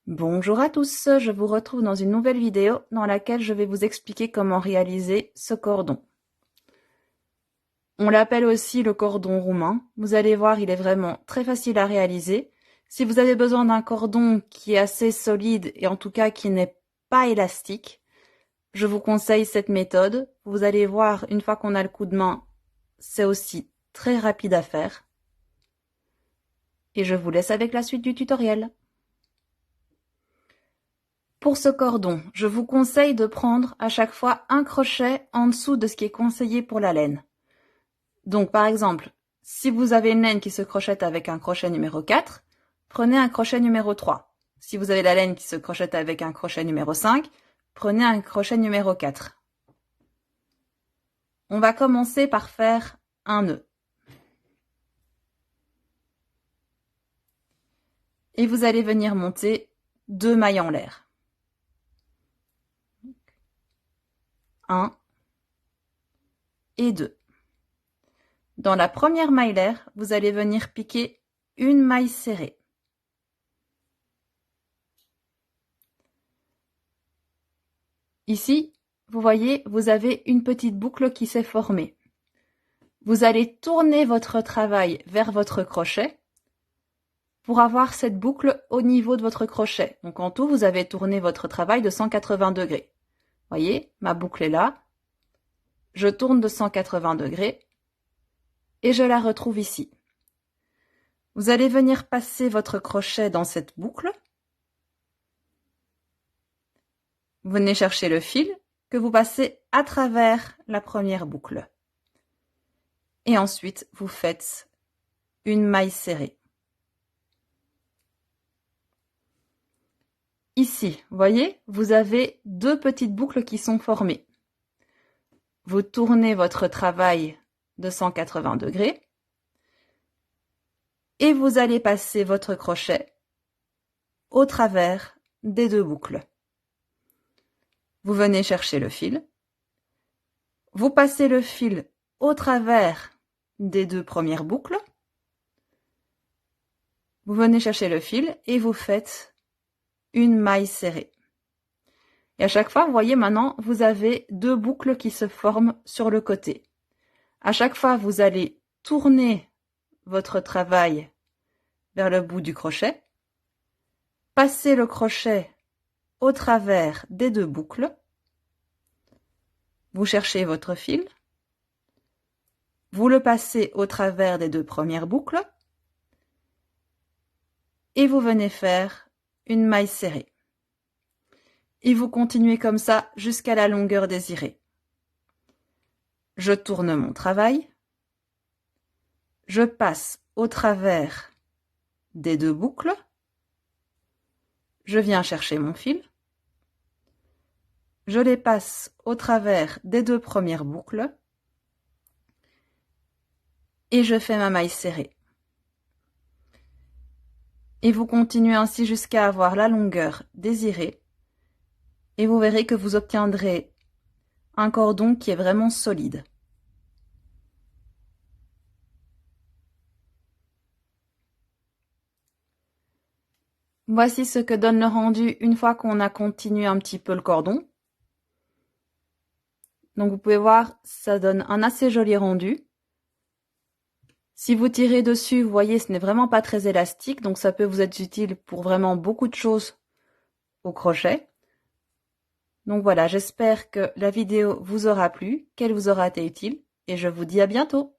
Bonjour à tous, je vous retrouve dans une nouvelle vidéo dans laquelle je vais vous expliquer comment réaliser ce cordon. On l'appelle aussi le cordon roumain. Vous allez voir, il est vraiment très facile à réaliser. Si vous avez besoin d'un cordon qui est assez solide et en tout cas qui n'est pas élastique, je vous conseille cette méthode. Vous allez voir, une fois qu'on a le coup de main, c'est aussi très rapide à faire. Et je vous laisse avec la suite du tutoriel. Pour ce cordon, je vous conseille de prendre à chaque fois un crochet en dessous de ce qui est conseillé pour la laine. Donc par exemple, si vous avez une laine qui se crochette avec un crochet numéro 4, prenez un crochet numéro 3. Si vous avez la laine qui se crochette avec un crochet numéro 5, prenez un crochet numéro 4. On va commencer par faire un nœud. Et vous allez venir monter 2 mailles en l'air. 1 et 2. Dans la première maille l'air, vous allez venir piquer une maille serrée. Ici, vous voyez, vous avez une petite boucle qui s'est formée. Vous allez tourner votre travail vers votre crochet pour avoir cette boucle au niveau de votre crochet. Donc en tout, vous avez tourné votre travail de 180 degrés. Voyez, ma boucle est là. Je tourne de 180 degrés et je la retrouve ici. Vous allez venir passer votre crochet dans cette boucle. Vous venez chercher le fil que vous passez à travers la première boucle. Et ensuite, vous faites une maille serrée. Ici, vous voyez, vous avez 2 petites boucles qui sont formées. Vous tournez votre travail de 180 degrés et vous allez passer votre crochet au travers des 2 boucles. Vous venez chercher le fil. Vous passez le fil au travers des 2 premières boucles. Vous venez chercher le fil et vous faites une maille serrée. Et à chaque fois, vous voyez maintenant, vous avez 2 boucles qui se forment sur le côté. À chaque fois, vous allez tourner votre travail vers le bout du crochet, passer le crochet au travers des 2 boucles, vous cherchez votre fil, vous le passez au travers des 2 premières boucles et vous venez faire une maille serrée. Et vous continuez comme ça jusqu'à la longueur désirée. Je tourne mon travail, je passe au travers des 2 boucles, je viens chercher mon fil, je les passe au travers des 2 premières boucles et je fais ma maille serrée. Et vous continuez ainsi jusqu'à avoir la longueur désirée et vous verrez que vous obtiendrez un cordon qui est vraiment solide. Voici ce que donne le rendu une fois qu'on a continué un petit peu le cordon. Donc vous pouvez voir, ça donne un assez joli rendu. Si vous tirez dessus, vous voyez, ce n'est vraiment pas très élastique, donc ça peut vous être utile pour vraiment beaucoup de choses au crochet. Donc voilà, j'espère que la vidéo vous aura plu, qu'elle vous aura été utile, et je vous dis à bientôt.